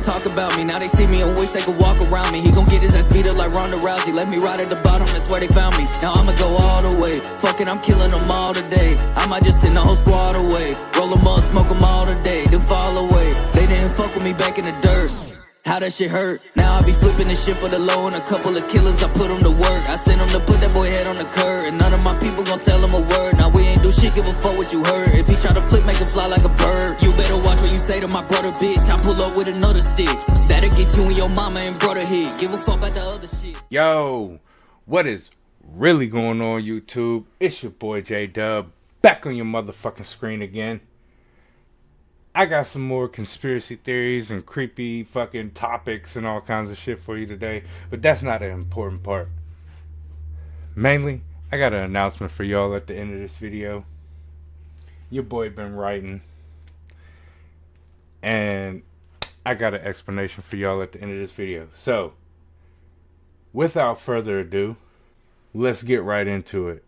talk about me. Now they see me and wish they could walk around me. He gon' get his ass beat up like Ronda Rousey. Let me ride at the bottom, that's where they found me. Now I'ma go all the way. Fuck it, I'm killing them all today. I might just send the whole squad away. Roll them up, smoke them all today, then fall away. They didn't fuck with me back in the dirt. How that shit hurt. Now I be flipping this shit for the low and a couple of killers, I put them to work. I sent them to put that boy head on the curb, and none of my people gon' tell him a word. Now we ain't do shit, give a fuck what you heard. If he try to flip, make him fly like a bird. You better watch what you say to my brother, bitch. I pull up with another stick. That'll get you and your mama and brother hit. Give a fuck about the other shit. Yo, what is really going on, YouTube? It's your boy J-Dub, back on your motherfucking screen again. I got some more conspiracy theories and creepy fucking topics and all kinds of shit for you today, but that's not an important part. Mainly, I got an announcement for y'all at the end of this video. Your boy been writing, and I got an explanation for y'all at the end of this video. So, without further ado, let's get right into it.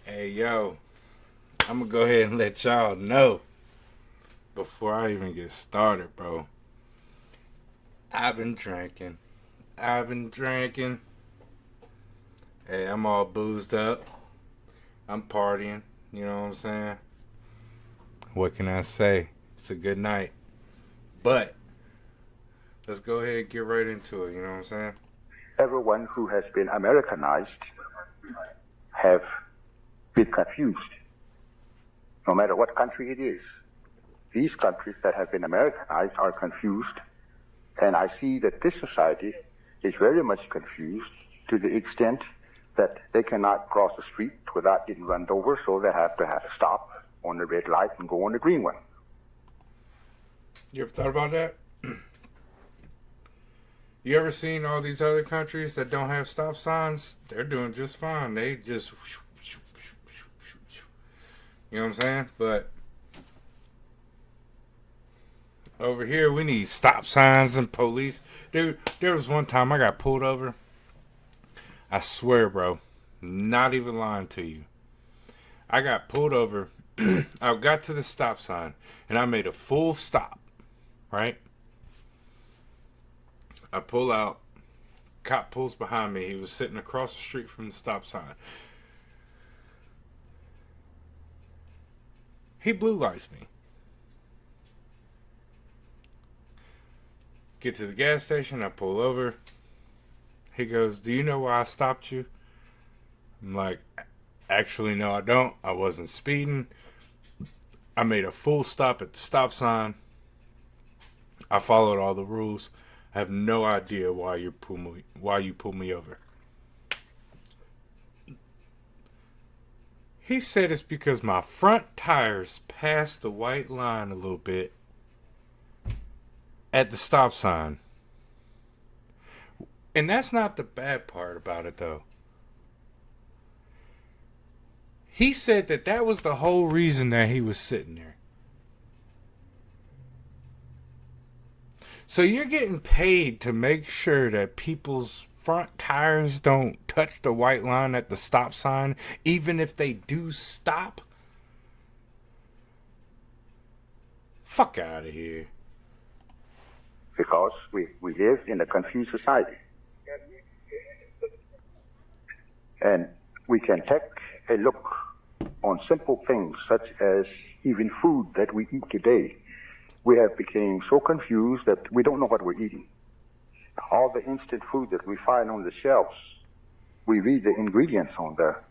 Hey, yo. I'm gonna go ahead and let y'all know before I even get started, bro. I've been drinking. Hey, I'm all boozed up. I'm partying. You know what I'm saying? What can I say? It's a good night. But let's go ahead and get right into it. You know what I'm saying? Everyone who has been Americanized have been confused. No matter what country it is, these countries that have been Americanized are confused, and I see that this society is very much confused to the extent that they cannot cross the street without getting run over, so they have to stop on the red light and go on the green one. You ever thought about that? You ever seen all these other countries that don't have stop signs? They're doing just fine. They just... You know what I'm saying? But over here, we need stop signs and police. Dude, there was one time I got pulled over. I swear, bro. Not even lying to you. I got pulled over. I got to the stop sign, and I made a full stop. Right? I pull out. Cop pulls behind me. He was sitting across the street from the stop sign. He blue lights me. Get to the gas station. I pull over. He goes, "Do you know why I stopped you?" I'm like, "Actually, no, I don't. I wasn't speeding. I made a full stop at the stop sign. I followed all the rules. I have no idea why you pulled me over." He said it's because my front tires passed the white line a little bit at the stop sign. And that's not the bad part about it, though. He said that that was the whole reason that he was sitting there. So you're getting paid to make sure that people's front tires don't touch the white line at the stop sign, even if they do stop? Fuck out of here. Because we live in a confused society. And we can take a look on simple things such as even food that we eat today. We have become so confused that we don't know what we're eating. All the instant food that we find on the shelves, we read the ingredients on there.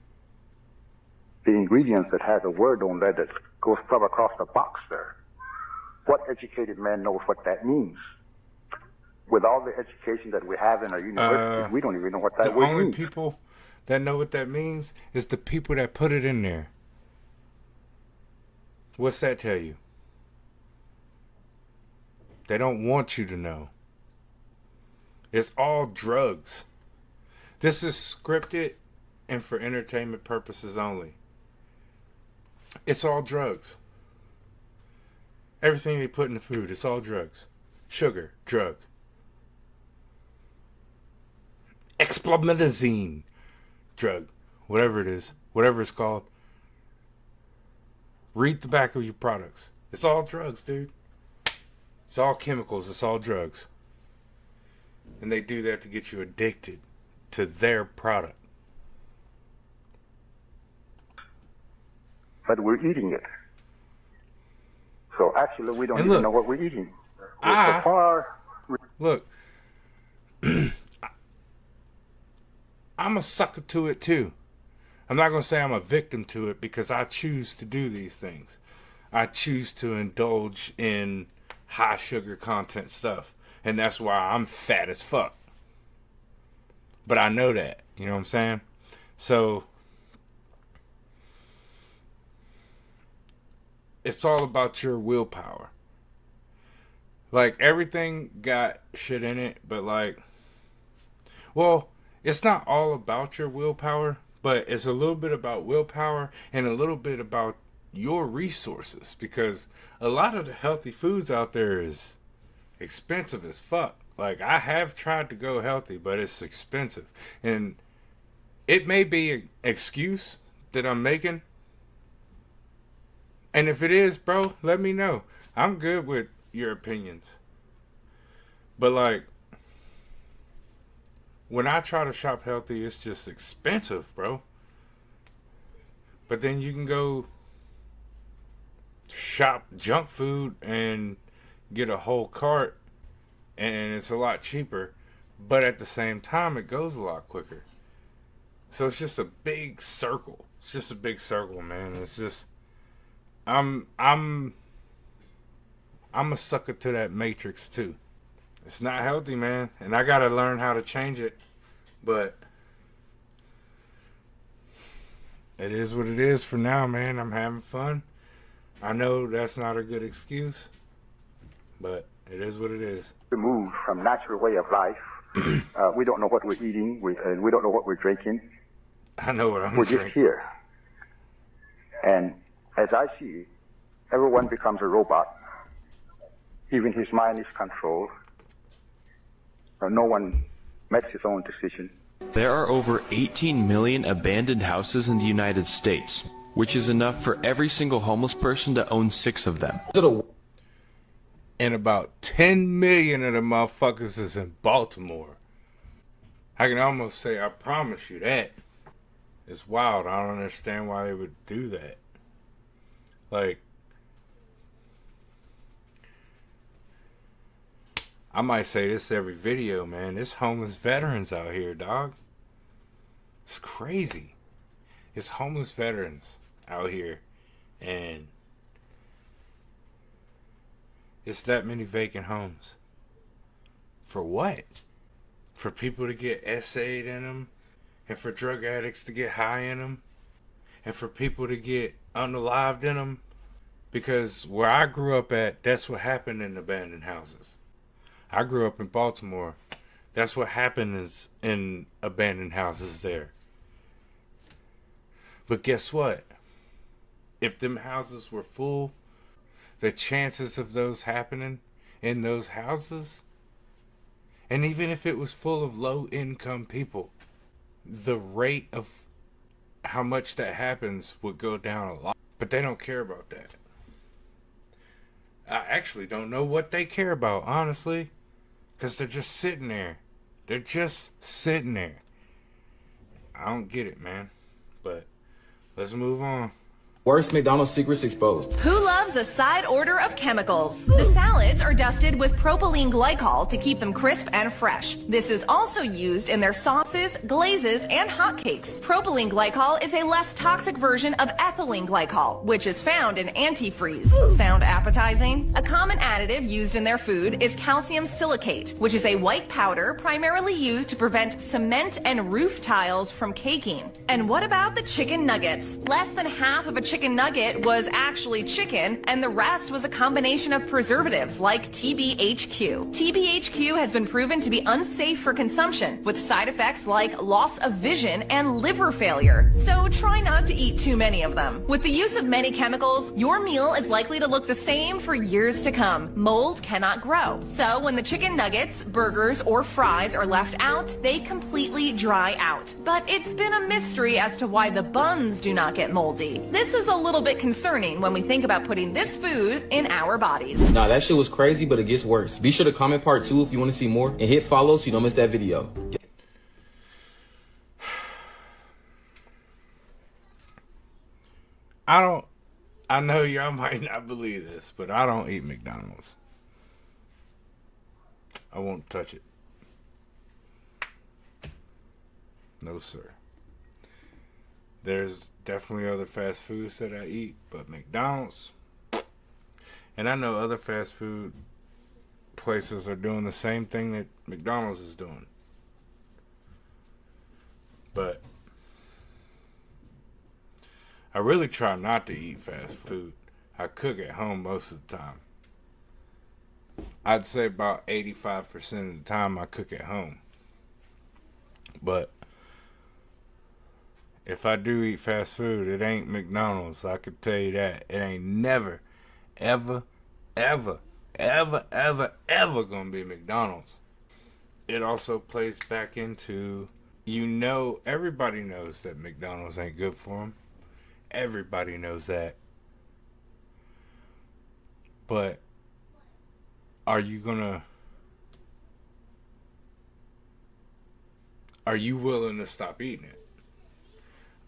The ingredients that have a word on there that goes from across the box there. What educated man knows what that means? With all the education that we have in our universities, we don't even know what that word means. The only people that know what that means is the people that put it in there. What's that tell you? They don't want you to know. It's all drugs. This is scripted and for entertainment purposes only. It's all drugs. Everything they put in the food, it's all drugs. Sugar, drug. Explometazine, drug. Whatever it is. Whatever it's called. Read the back of your products. It's all drugs, dude. It's all chemicals. It's all drugs. And they do that to get you addicted to their product. But we're eating it. So actually, we don't even know what we're eating. So far, look, I'm a sucker to it too. I'm not going to say I'm a victim to it because I choose to do these things. I choose to indulge in high sugar content stuff. And that's why I'm fat as fuck. But I know that. You know what I'm saying? So it's all about your willpower. Like, everything got shit in it, but like, well, it's not all about your willpower, but it's a little bit about willpower and a little bit about your resources, because a lot of the healthy foods out there is expensive as fuck. Like, I have tried to go healthy, but it's expensive. And it may be an excuse that I'm making. And if it is, bro, let me know. I'm good with your opinions. But like, when I try to shop healthy, it's just expensive, bro. But then you can go shop junk food and get a whole cart, and it's a lot cheaper, but at the same time it goes a lot quicker. So it's just a big circle. It's just a big circle, man. It's just I'm a sucker to that matrix too. It's not healthy, man, and I gotta learn how to change it, but it is what it is for now, man. I'm having fun. I know that's not a good excuse, but it is what it is. Removed from natural way of life. We don't know what we're eating. We don't know what we're drinking. I know what I'm We're drinking. just here. And as I see, everyone becomes a robot. Even his mind is controlled. No one makes his own decision. There are over 18 million abandoned houses in the United States, which is enough for every single homeless person to own 6 of them. And about 10 million of the motherfuckers is in Baltimore. I can almost say I promise you that. It's wild. I don't understand why they would do that. Like, I might say this every video, man. There's homeless veterans out here, dog. It's crazy. It's homeless veterans out here. And it's that many vacant homes. For what? For people to get SA'd in them, and for drug addicts to get high in them, and for people to get unalived in them. Because where I grew up at, that's what happened in abandoned houses. I grew up in Baltimore. That's what happens in abandoned houses there. But guess what? If them houses were full, the chances of those happening in those houses, and even if it was full of low-income people, the rate of how much that happens would go down a lot. But they don't care about that. I actually don't know what they care about, honestly. Because they're just sitting there. They're just sitting there. I don't get it, man. But let's move on. Worst McDonald's secrets exposed. Who loves a side order of chemicals? The salads are dusted with propylene glycol to keep them crisp and fresh. This is also used in their sauces, glazes, and hotcakes. Propylene glycol is a less toxic version of ethylene glycol, which is found in antifreeze. Sound appetizing? A common additive used in their food is calcium silicate, which is a white powder primarily used to prevent cement and roof tiles from caking. And what about the chicken nuggets? Less than half of a chicken nugget was actually chicken, and the rest was a combination of preservatives like TBHQ. TBHQ has been proven to be unsafe for consumption, with side effects like loss of vision and liver failure. So try not to eat too many of them. With the use of many chemicals, your meal is likely to look the same for years to come. Mold cannot grow. So when the chicken nuggets, burgers, or fries are left out, they completely dry out. But it's been a mystery as to why the buns do not get moldy. This is is a little bit concerning when we think about putting this food in our bodies. Nah, that shit was crazy, but it gets worse. Be sure to comment part 2 if you want to see more, and hit follow so you don't miss that video. I know y'all might not believe this, but I don't eat McDonald's. I won't touch it. No, sir. There's definitely other fast foods that I eat, but McDonald's, and I know other fast food places are doing the same thing that McDonald's is doing. But I really try not to eat fast food. I cook at home most of the time. I'd say about 85% of the time I cook at home. But if I do eat fast food, it ain't McDonald's. I could tell you that. It ain't never, ever, ever, ever, ever, ever gonna be McDonald's. It also plays back into, everybody knows that McDonald's ain't good for them. Everybody knows that. But are you willing to stop eating it?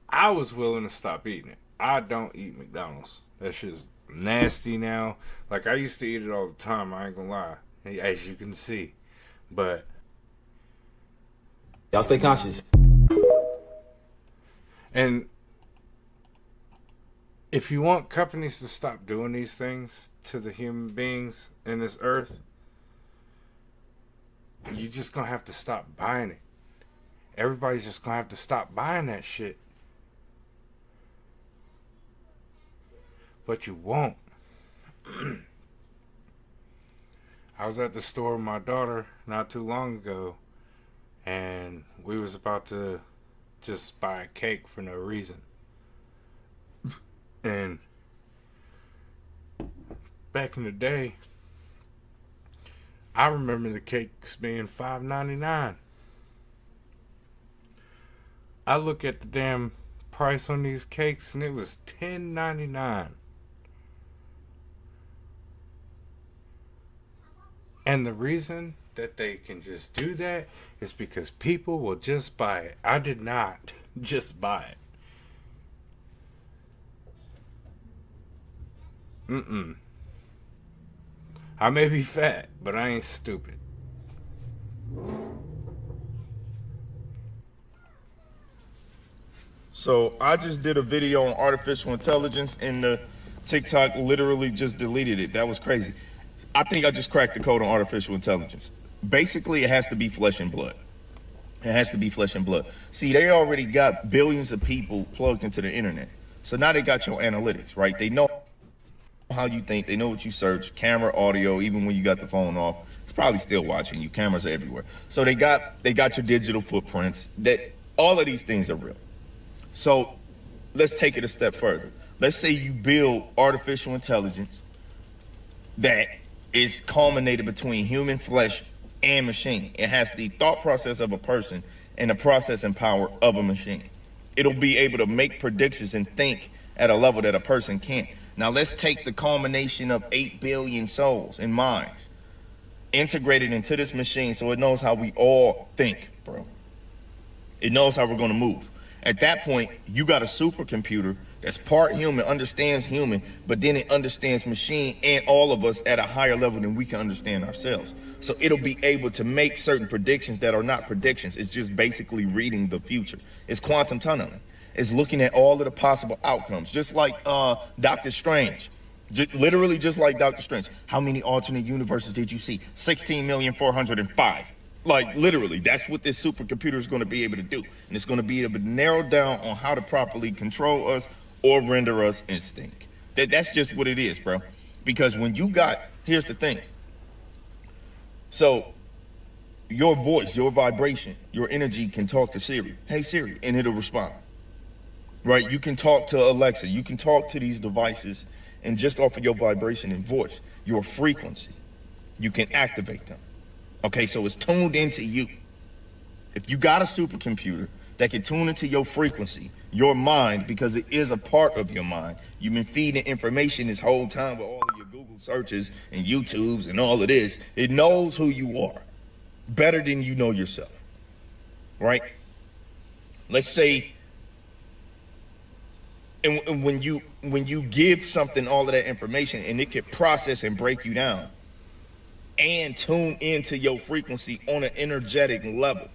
I was willing to stop eating it. I don't eat McDonald's. That shit's nasty now. Like, I used to eat it all the time, I ain't gonna lie, as you can see. But Y'all stay conscious. And if you want companies to stop doing these things to the human beings in this earth, you're just gonna have to stop buying it. Everybody's just gonna have to stop buying that shit. But you won't. I was at the store with my daughter not too long ago, and we was about to just buy a cake for no reason. And back in the day, I remember the cakes being $5.99. I look at the damn price on these cakes and it was $10.99. And the reason that they can just do that is because people will just buy it. I did not just buy it. I may be fat, but I ain't stupid. So I just did a video on artificial intelligence and the TikTok literally just deleted it. That was crazy. I think I just cracked the code on artificial intelligence. Basically, it has to be flesh and blood. It has to be flesh and blood. See, they already got billions of people plugged into the internet. So now they got your analytics, right? They know how you think, they know what you search, camera, audio, even when you got the phone off, it's probably still watching you. Cameras are everywhere. So they got your digital footprints. That all of these things are real. So let's take it a step further. Let's say you build artificial intelligence that is culminated between human flesh and machine. It has the thought process of a person and the processing power of a machine. It'll be able to make predictions and think at a level that a person can't. Now let's take the culmination of 8 billion souls and minds integrated into this machine so it knows how we all think, bro. It knows how we're gonna move. At that point, you got a supercomputer that's part human, understands human, but then it understands machine and all of us at a higher level than we can understand ourselves. So it'll be able to make certain predictions that are not predictions. It's just basically reading the future. It's quantum tunneling. It's looking at all of the possible outcomes, just like Doctor Strange. Literally just like Doctor Strange. How many alternate universes did you see? 16,405,000. Like, literally, that's what this supercomputer is going to be able to do. And it's going to be able to narrow down on how to properly control us or render us instinct. That's just what it is, bro. Because when you got, here's the thing. So, your voice, your vibration, your energy can talk to Siri. Hey, Siri, and it'll respond. Right? You can talk to Alexa. You can talk to these devices and just off of your vibration and voice, your frequency, you can activate them. Okay, so it's tuned into you. If you got a supercomputer that can tune into your frequency, your mind, because it is a part of your mind. You've been feeding information this whole time with all of your Google searches and YouTubes and all of this. It knows who you are better than you know yourself, right? Let's say, and when you give something all of that information and it can process and break you down and tune into your frequency on an energetic level.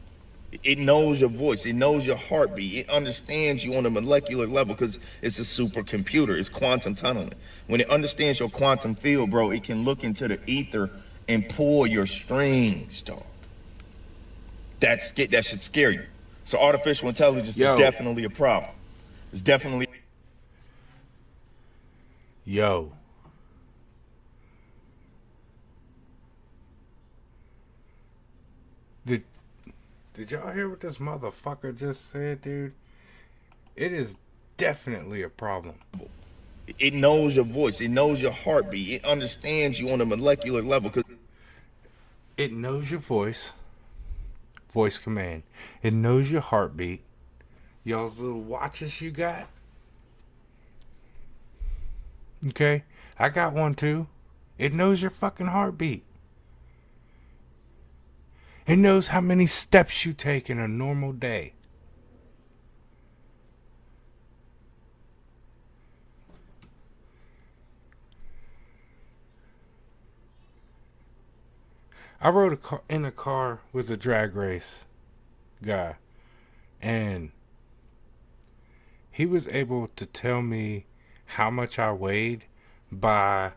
It knows your voice. It knows your heartbeat. It understands you on a molecular level because it's a supercomputer. It's quantum tunneling. When it understands your quantum field, bro, it can look into the ether and pull your strings, dog. That should scare you. So artificial intelligence is definitely a problem. It's definitely... Yo. Did y'all hear what this motherfucker just said, dude? It is definitely a problem. It knows your voice. It knows your heartbeat. It understands you on a molecular level. It knows your voice. Voice command. It knows your heartbeat. Y'all's little watches you got. Okay? I got one too. It knows your fucking heartbeat. It knows how many steps you take in a normal day. I rode in a car with a drag race guy, and he was able to tell me how much I weighed by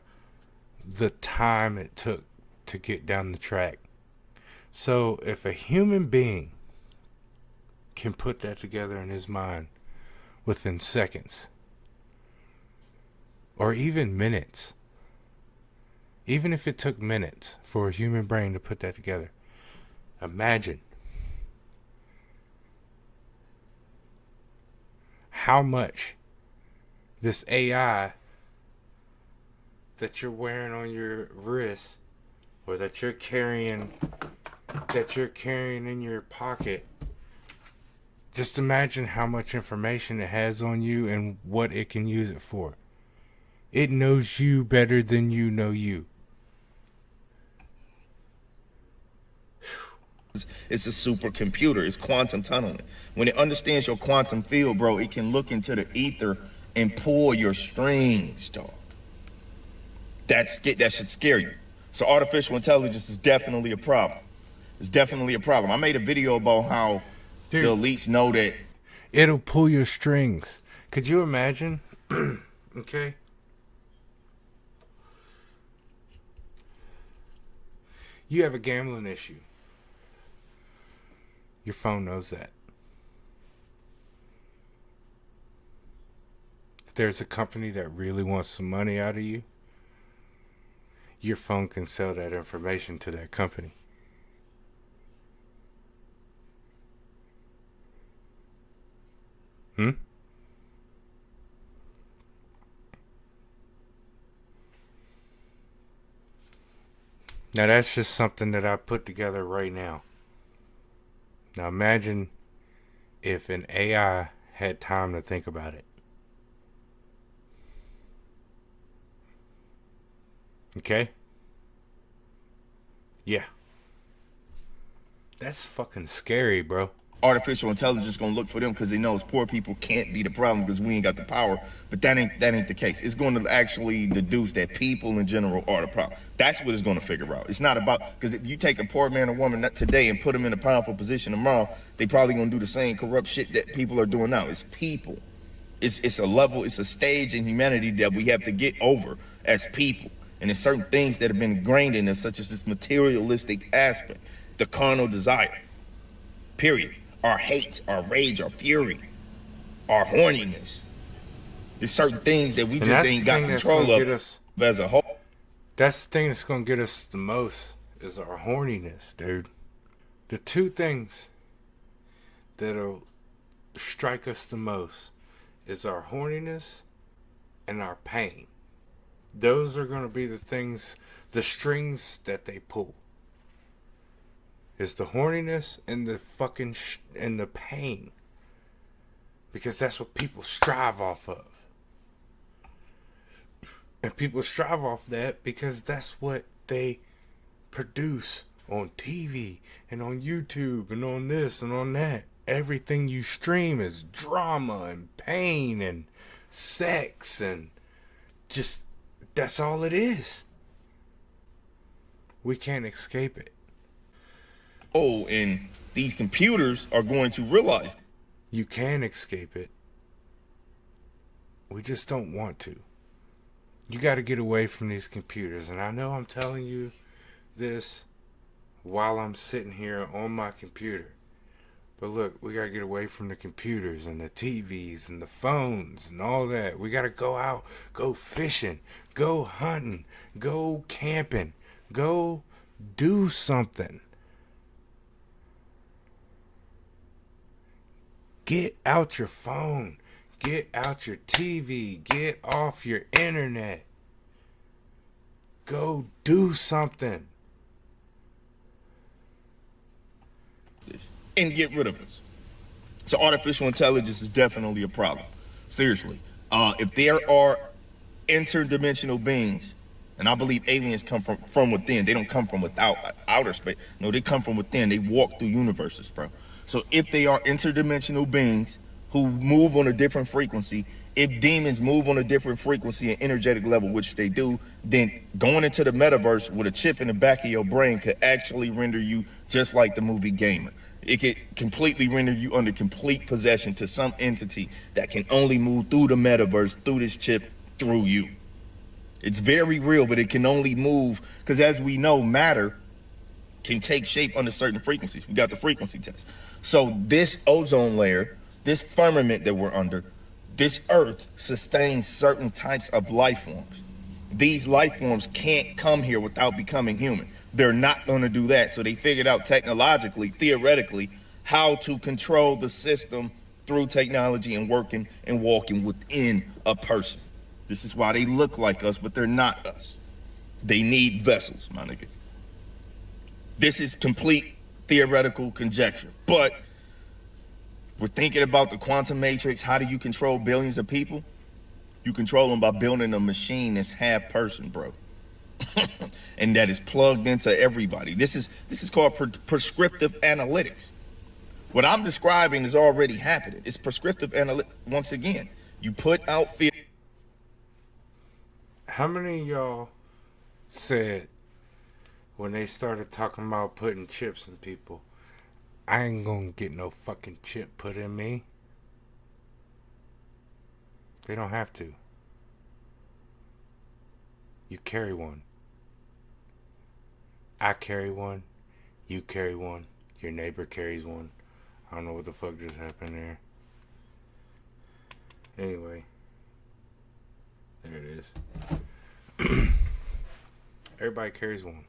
the time it took to get down the track. So if a human being can put that together in his mind within seconds or even minutes, even if it took minutes for a human brain to put that together, imagine how much this AI that you're wearing on your wrist or that you're carrying in your pocket, just imagine how much information it has on you and what it can use it for. It knows you better than you know you. It's a supercomputer. It's quantum tunneling. When it understands your quantum field, bro, it can look into the ether and pull your strings, dog. That should scare you. So artificial intelligence is definitely a problem. It's definitely a problem. I made a video about how the elites know that it'll pull your strings. Could you imagine? Okay. You have a gambling issue. Your phone knows that. If there's a company that really wants some money out of you, your phone can sell that information to that company. Now that's just something that I put together right now. Now imagine if an AI had time to think about it. Okay? Yeah. That's fucking scary, bro. artificial intelligence is going to look for them because it knows poor people can't be the problem because we ain't got the power. But that ain't the case. It's going to actually deduce that people in general are the problem. That's what it's going to figure out. It's not about, because if you take a poor man or woman today and put them in a powerful position tomorrow, they probably going to do the same corrupt shit that people are doing now. It's people. It's a level, it's a stage in humanity that we have to get over as people. And there's certain things that have been ingrained in us, such as this materialistic aspect, the carnal desire, period. Our hate, our rage, our fury, our horniness. There's certain things that we just ain't got control of as a whole. That's the thing that's going to get us the most, is our horniness, dude. The two things that'll strike us the most is our horniness and our pain. Those are going to be the things, the strings that they pull. Is the horniness and the fucking and the pain Because that's what people strive off of. And people strive off that because that's what they produce on TV and on YouTube and on this and on that. Everything you stream is drama and pain and sex and just, that's all it is. We can't escape it. Oh, and these computers are going to realize You can escape it. We just don't want to. You got to get away from these computers. And I know I'm telling you this while I'm sitting here on my computer. But look, we got to get away from the computers and the TVs and the phones and all that. We got to go out, go fishing, go hunting, go camping, go do something. Get out your phone. Get out your TV. Get off your internet. Go do something. and get rid of us. So artificial intelligence is definitely a problem. Seriously. If there are interdimensional beings, and I believe aliens come from within. They don't come from without outer space. No, they come from within. They walk through universes, bro. So if they are interdimensional beings who move on a different frequency, if demons move on a different frequency and energetic level, which they do, then going into the metaverse with a chip in the back of your brain could actually render you just like the movie Gamer. It could completely render you under complete possession to some entity that can only move through the metaverse, through this chip, through you. It's very real, but it can only move because, as we know, matter can take shape under certain frequencies. We got the frequency test. So this ozone layer, this firmament that we're under, this earth sustains certain types of life forms. These life forms can't come here without becoming human. They're not going to do that. So they figured out technologically, theoretically, how to control the system through technology and working and walking within a person. This is why they look like us, but they're not us. They need vessels, my nigga. This is complete theoretical conjecture, but we're thinking about the quantum matrix. How do you control billions of people? You control them by building a machine that's half person, bro. And that is plugged into everybody. This is called prescriptive analytics. What I'm describing is already happening. It's prescriptive analytics. Once again, you put out fear. How many of y'all said when they started talking about putting chips in people, I ain't gonna get no fucking chip put in me? They don't have to. You carry one. I carry one. You carry one. Your neighbor carries one. I don't know what the fuck just happened there. Anyway. There it is. Everybody carries one.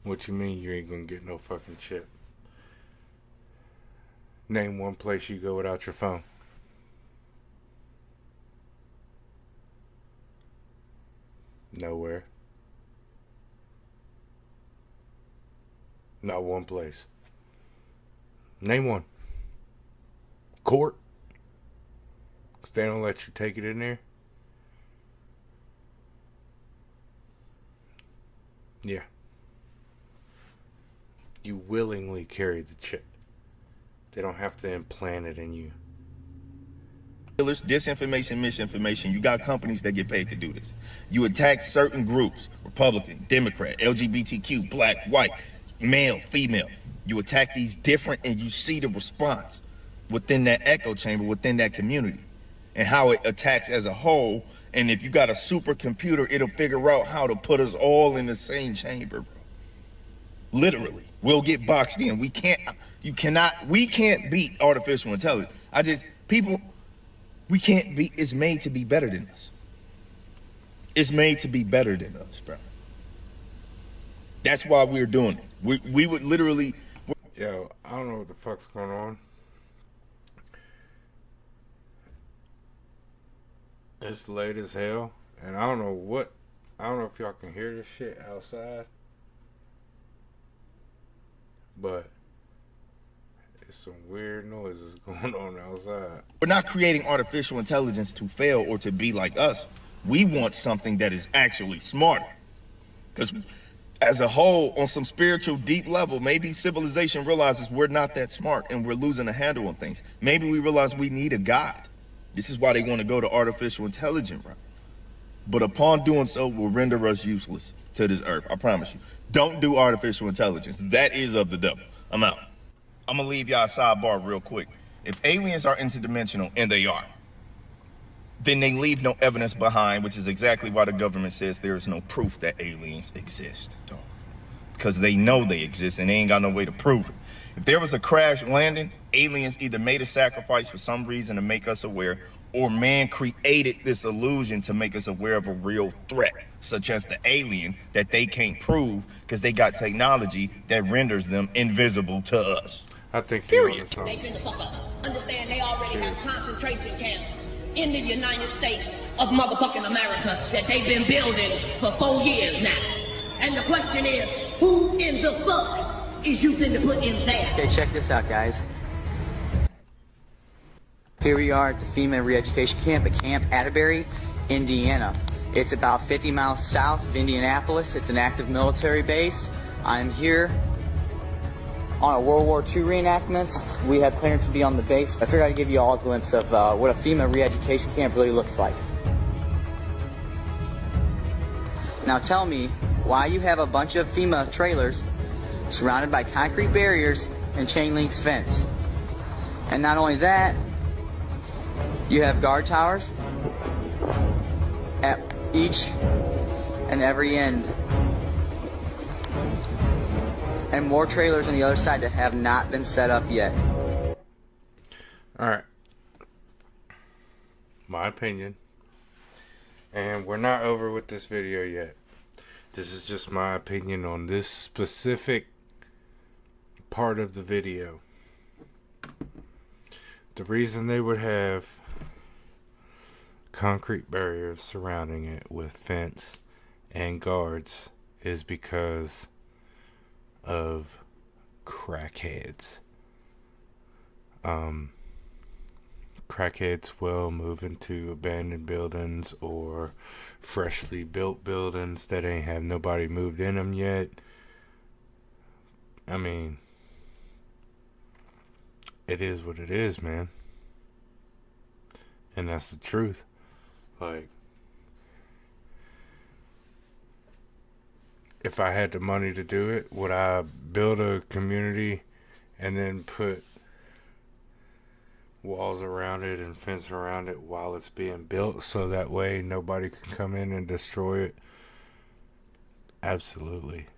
What you mean you ain't gonna get no fucking chip? Name one place you go without your phone. Nowhere. Not one place. Name one. Court. 'Cause they don't let you take it in there. Yeah. You willingly carry the chip. They don't have to implant it in you. Disinformation, misinformation. You got companies that get paid to do this. You attack certain groups, Republican, Democrat, LGBTQ, black, white, male, female. You attack these different and you see the response within that echo chamber, within that community, and how it attacks as a whole. And if you got a supercomputer, it'll figure out how to put us all in the same chamber, bro. Literally. We'll get boxed in. We can't beat artificial intelligence. We can't be, it's made to be better than us. It's made to be better than us, bro. That's why we're doing it. We would literally. Yo, I don't know what the fuck's going on. It's late as hell, and I don't know if y'all can hear this shit outside, but There's some weird noises going on outside. We're not creating artificial intelligence to fail or to be like us. We want something that is actually smarter. Because as a whole, on some spiritual deep level, maybe civilization realizes we're not that smart and we're losing a handle on things. Maybe we realize we need a God. This is why they want to go to artificial intelligence route. But upon doing so will render us useless to this earth. I promise you. Don't do artificial intelligence. That is of the devil. I'm out. I'm gonna leave y'all a sidebar real quick. If aliens are interdimensional, and they are, then they leave no evidence behind, which is exactly why the government says there is no proof that aliens exist, dog. Because they know they exist and they ain't got no way to prove it. If there was a crash landing, aliens either made a sacrifice for some reason to make us aware, or man created this illusion to make us aware of a real threat, such as the alien that they can't prove because they got technology that renders them invisible to us. I think you're on something. They finna fuck us. Understand they already have concentration camps in the United States of motherfucking America that they've been building for 4 years now. And the question is, who in the fuck is you finna put in there? Okay, check this out, guys. Here we are at the FEMA Re-Education Camp at Camp Atterbury, Indiana. It's about 50 miles south of Indianapolis. It's an active military base. I'm here on a World War II reenactment. We have clearance to be on the base. I figured I'd give you all a glimpse of what a FEMA Re-Education Camp really looks like. Now tell me why you have a bunch of FEMA trailers surrounded by concrete barriers and chain link fence. And not only that, you have guard towers at each and every end. And more trailers on the other side that have not been set up yet. Alright. My opinion. And we're not over with this video yet. This is just my opinion on this specific part of the video. The reason they would have concrete barriers surrounding it with fence and guards is because of crackheads. Crackheads will move into abandoned buildings or freshly built buildings that ain't have nobody moved in them yet. I mean, it is what it is, man. And that's the truth. Like, if I had the money to do it, would I build a community and then put walls around it and fence around it while it's being built so that way nobody can come in and destroy it? Absolutely.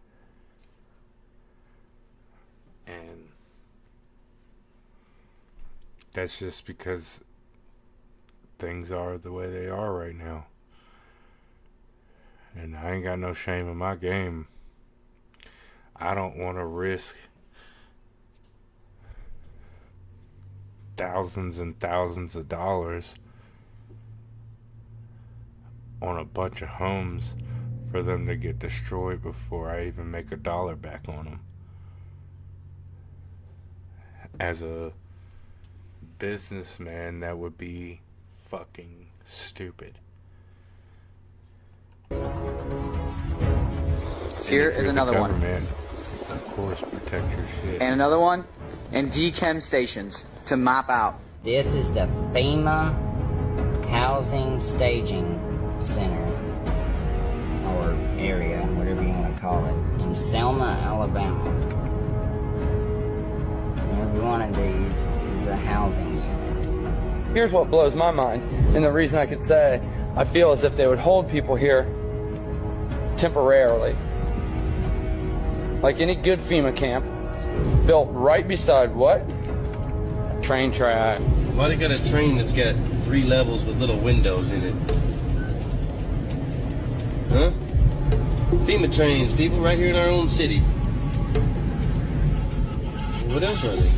And that's just because things are the way they are right now. And I ain't got no shame in my game. I don't want to risk thousands and thousands of dollars on a bunch of homes for them to get destroyed before I even make a dollar back on them. As a businessman, that would be fucking stupid. Here is another one. Of course, protect your shit. And another one, and dechem stations to mop out. This is the FEMA Housing Staging Center, or area, whatever you want to call it, in Selma, Alabama. Every one of these is a housing unit. Here's what blows my mind, and the reason I could say I feel as if they would hold people here temporarily. Like any good FEMA camp, built right beside what? Train track. Why they got a train that's got 3 levels with little windows in it? Huh? FEMA trains, people, right here in our own city. What else are they?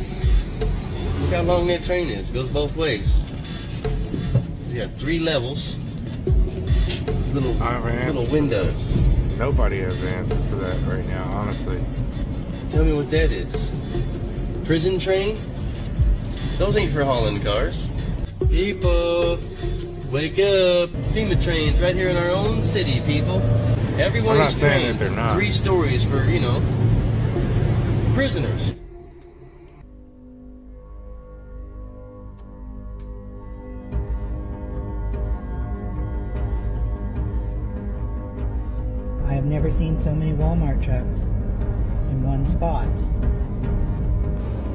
Look how long that train is. It goes both ways. You got 3 levels. Little windows. Nobody has an answer for that right now, honestly. Tell me what that is. Prison train? Those ain't for hauling cars. People, wake up. FEMA trains right here in our own city, people. Every one I'm of these not saying trains, that they're not. 3 stories for, you know, prisoners. I have never seen so many Walmart trucks in one spot.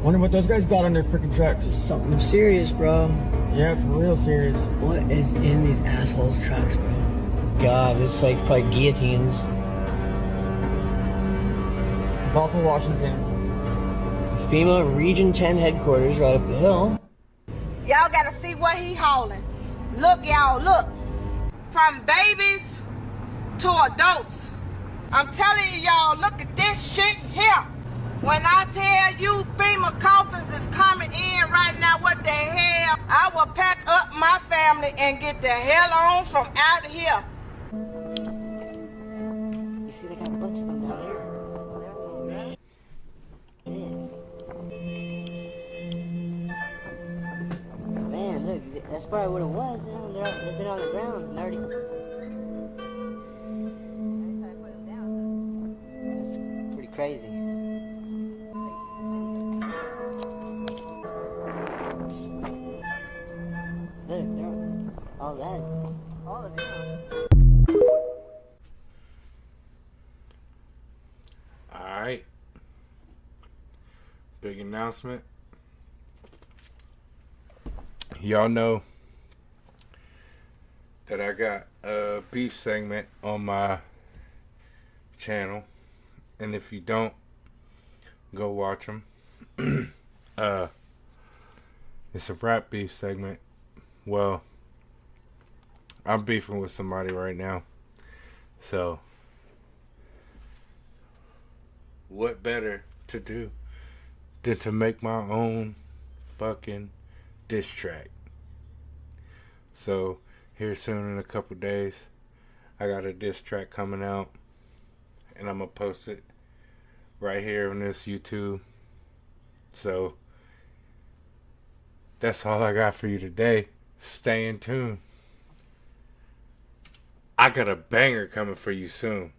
Wonder what those guys got on their freaking trucks. Something serious, bro. Yeah, for real serious. What is in these assholes' trucks, bro? God, it's like probably guillotines. Bothell, Washington. FEMA Region 10 headquarters right up the hill. Y'all gotta see what he hauling. Look, y'all, look. From babies to adults. I'm telling you, y'all, look at this shit here. When I tell you FEMA coffins is coming in right now, what the hell? I will pack up my family and get the hell on from out here. You see, they got a bunch of them down here. Man, look, that's probably what it was. You know, they've been on the ground and already. That's pretty crazy. Look, they're all that. All of it. Alright. Big announcement. Y'all know that I got a beef segment on my channel. And if you don't, go watch them. It's a rap beef segment. Well, I'm beefing with somebody right now. So, what better to do than to make my own fucking diss track? So, here soon in a couple days, I got a diss track coming out. And I'm going to post it right here on this YouTube. So, that's all I got for you today. Stay in tune. I got a banger coming for you soon.